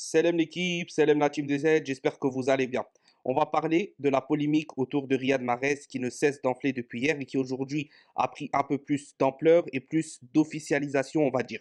Salam l'équipe, salam la team des Z, j'espère que vous allez bien. On va parler de la polémique autour de Riyad Mahrez qui ne cesse d'enfler depuis hier et qui aujourd'hui a pris un peu plus d'ampleur et plus d'officialisation, on va dire.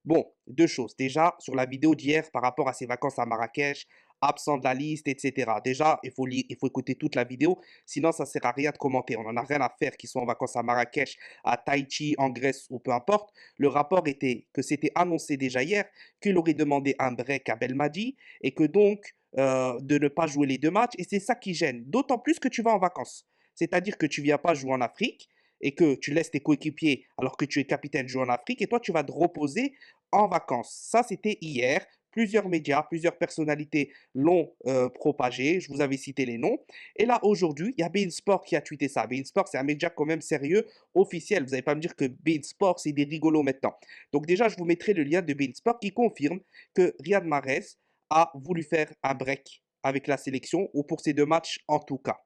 Bon, deux choses. Déjà, sur la vidéo d'hier par rapport à ses vacances à Marrakech, absent de la liste, etc. Déjà, il faut écouter toute la vidéo, sinon ça sert à rien de commenter. On n'en a rien à faire qu'ils soient en vacances à Marrakech, à Tahiti, en Grèce ou peu importe. Le rapport était que c'était annoncé déjà hier qu'il aurait demandé un break à Belmadi et que donc de ne pas jouer les deux matchs. Et c'est ça qui gêne, d'autant plus que tu vas en vacances. C'est-à-dire que tu viens pas jouer en Afrique et que tu laisses tes coéquipiers alors que tu es capitaine jouer en Afrique et toi tu vas te reposer en vacances. Ça, c'était hier. Plusieurs médias, plusieurs personnalités l'ont propagé. Je vous avais cité les noms. Et là, aujourd'hui, il y a Bein Sport qui a tweeté ça. Bein Sport, c'est un média quand même sérieux, officiel. Vous n'allez pas me dire que Bein Sport, c'est des rigolos maintenant. Donc déjà, je vous mettrai le lien de Bein Sport qui confirme que Riyad Mahrez a voulu faire un break avec la sélection, ou pour ces deux matchs en tout cas.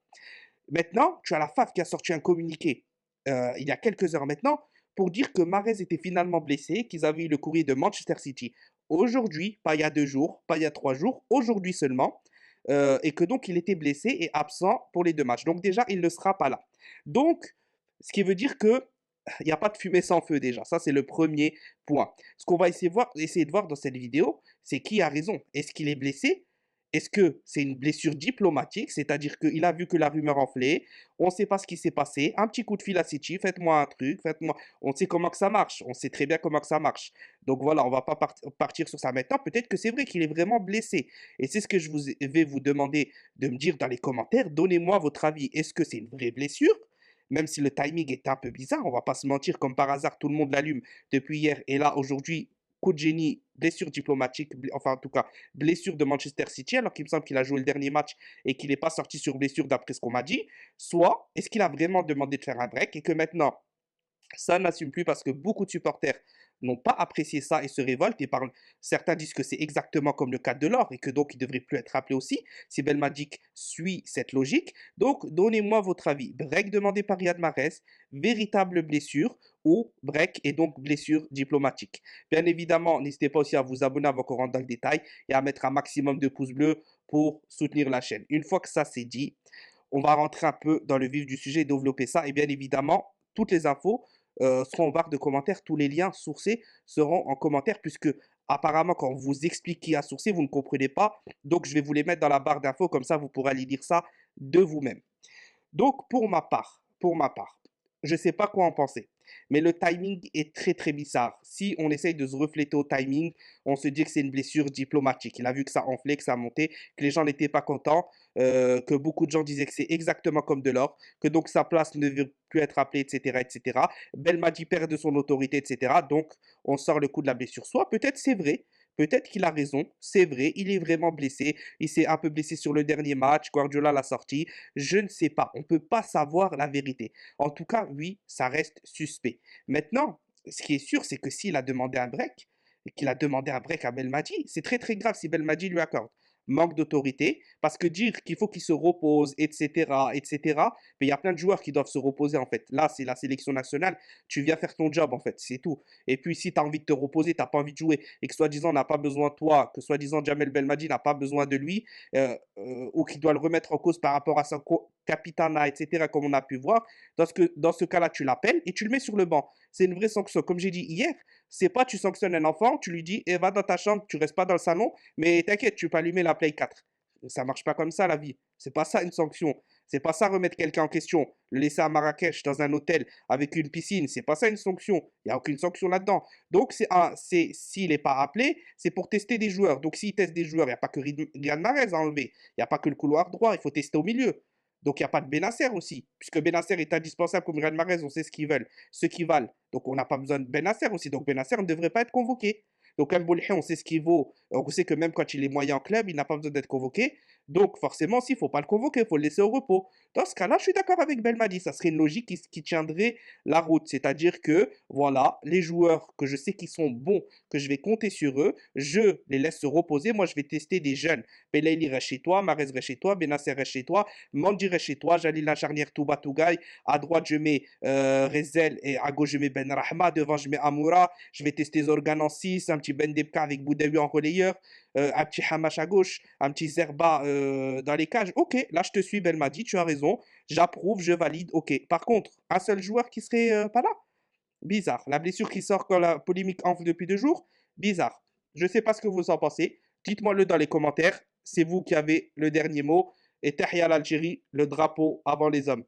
Maintenant, tu as la FAF qui a sorti un communiqué il y a quelques heures maintenant pour dire que Mahrez était finalement blessé, qu'ils avaient eu le courrier de Manchester City aujourd'hui, pas il y a 2 jours, pas il y a 3 jours, aujourd'hui seulement, et que donc il était blessé et absent pour les deux matchs. Donc déjà, il ne sera pas là. Donc, ce qui veut dire que il n'y a pas de fumée sans feu déjà. Ça, c'est le premier point. Ce qu'on va essayer de voir dans cette vidéo, c'est qui a raison. Est-ce qu'il est blessé? Est-ce que c'est une blessure diplomatique, c'est-à-dire qu'il a vu que la rumeur enflait, on ne sait pas ce qui s'est passé, un petit coup de fil à City, faites-moi un truc, faites-moi... On sait comment que ça marche, on sait très bien comment que ça marche. Donc voilà, on va pas partir sur ça maintenant. Peut-être que c'est vrai qu'il est vraiment blessé. Et c'est ce que vais vous demander de me dire dans les commentaires. Donnez-moi votre avis. Est-ce que c'est une vraie blessure? Même si le timing est un peu bizarre, on va pas se mentir, comme par hasard, tout le monde l'allume depuis hier. Et là, aujourd'hui, coup de génie, blessure diplomatique, enfin en tout cas, blessure de Manchester City, alors qu'il me semble qu'il a joué le dernier match et qu'il n'est pas sorti sur blessure d'après ce qu'on m'a dit. Soit, est-ce qu'il a vraiment demandé de faire un break et que maintenant, ça n'assume plus parce que beaucoup de supporters n'ont pas apprécié ça et se révoltent et parlent. Certains disent que c'est exactement comme le cas de l'or et que donc il ne devrait plus être appelé aussi. Si Belmadic suit cette logique. Donc, donnez-moi votre avis. Break demandé par Riyad Mahrez, véritable blessure ou break et donc blessure diplomatique. Bien évidemment, n'hésitez pas aussi à vous abonner avant qu'on rentre dans le détail et à mettre un maximum de pouces bleus pour soutenir la chaîne. Une fois que ça c'est dit, on va rentrer un peu dans le vif du sujet et développer ça. Et bien évidemment, toutes les infos seront en barre de commentaires. Tous les liens sourcés seront en commentaire puisque apparemment, quand on vous explique qui a sourcé, vous ne comprenez pas. Donc, je vais vous les mettre dans la barre d'infos. Comme ça, vous pourrez aller lire ça de vous-même. Donc, pour ma part, je ne sais pas quoi en penser. Mais le timing est très très bizarre. Si on essaye de se refléter au timing, on se dit que c'est une blessure diplomatique. Il a vu que ça enflait, que ça montait, que les gens n'étaient pas contents, que beaucoup de gens disaient que c'est exactement comme de l'or, que donc sa place ne veut plus être appelée, etc. etc. Belmadi perd de son autorité, etc. Donc on sort le coup de la blessure. Soit peut-être c'est vrai, peut-être qu'il a raison, c'est vrai, il est vraiment blessé, il s'est un peu blessé sur le dernier match, Guardiola l'a sorti, je ne sais pas, on ne peut pas savoir la vérité. En tout cas, oui, ça reste suspect. Maintenant, ce qui est sûr, c'est que s'il a demandé un break, et qu'il a demandé un break à Belmadi, c'est très très grave si Belmadi lui accorde. Manque d'autorité, parce que dire qu'il faut qu'il se repose, etc., etc., mais il y a plein de joueurs qui doivent se reposer en fait. Là, c'est la sélection nationale, tu viens faire ton job en fait, c'est tout. Et puis si tu as envie de te reposer, tu n'as pas envie de jouer, et que soi-disant on n'a pas besoin de toi, que soi-disant Jamel Belmadi n'a pas besoin de lui, ou qu'il doit le remettre en cause par rapport à son capitana, etc., comme on a pu voir, dans ce cas-là, tu l'appelles et tu le mets sur le banc. C'est une vraie sanction. Comme j'ai dit hier, c'est pas tu sanctionnes un enfant, tu lui dis, eh, va dans ta chambre, tu restes pas dans le salon, mais t'inquiète, tu peux allumer la Play 4. Ça marche pas comme ça, la vie. C'est pas ça une sanction. C'est pas ça remettre quelqu'un en question. Le laisser à Marrakech dans un hôtel avec une piscine, c'est pas ça une sanction. Il n'y a aucune sanction là-dedans. Donc, s'il n'est pas appelé, c'est pour tester des joueurs. Donc, s'il teste des joueurs, il n'y a pas que Riyad Mahrez à enlever. Il n'y a pas que le couloir droit, il faut tester au milieu. Donc, il n'y a pas de Benasser aussi, puisque Benasser est indispensable comme Riyad Mahrez, on sait ce qu'ils veulent, ce qu'ils valent. Donc, on n'a pas besoin de Benasser aussi. Donc, Benasser ne devrait pas être convoqué. Donc, Al-Boulhi, on sait ce qu'il vaut. On sait que même quand il est moyen en club, il n'a pas besoin d'être convoqué. Donc, forcément, s'il ne faut pas le convoquer, il faut le laisser au repos. Dans ce cas-là, je suis d'accord avec Belmadi. Ça serait une logique qui tiendrait la route. C'est-à-dire que, voilà, les joueurs que je sais qui sont bons, que je vais compter sur eux, je les laisse se reposer. Moi, je vais tester des jeunes. Belaïli reste chez toi, Mahrez reste chez toi, Benasser reste chez toi, Mandi reste chez toi, Jalil la charnière Touba Tougaï. À droite, je mets Rezel et à gauche, je mets Ben Rahma. Devant, je mets Amoura. Je vais tester Zorgan en 6, un petit Ben Debka avec Boudaoui en relayeur, un petit Hamash à gauche, un petit Zerba dans les cages. Ok, là je te suis, Belmadi, tu as raison, j'approuve, je valide. Ok, par contre, un seul joueur qui serait pas là? Bizarre. La blessure qui sort quand la polémique enfle depuis 2 jours? Bizarre. Je ne sais pas ce que vous en pensez. Dites-moi-le dans les commentaires. C'est vous qui avez le dernier mot. Et Tahia l'Algérie, le drapeau avant les hommes.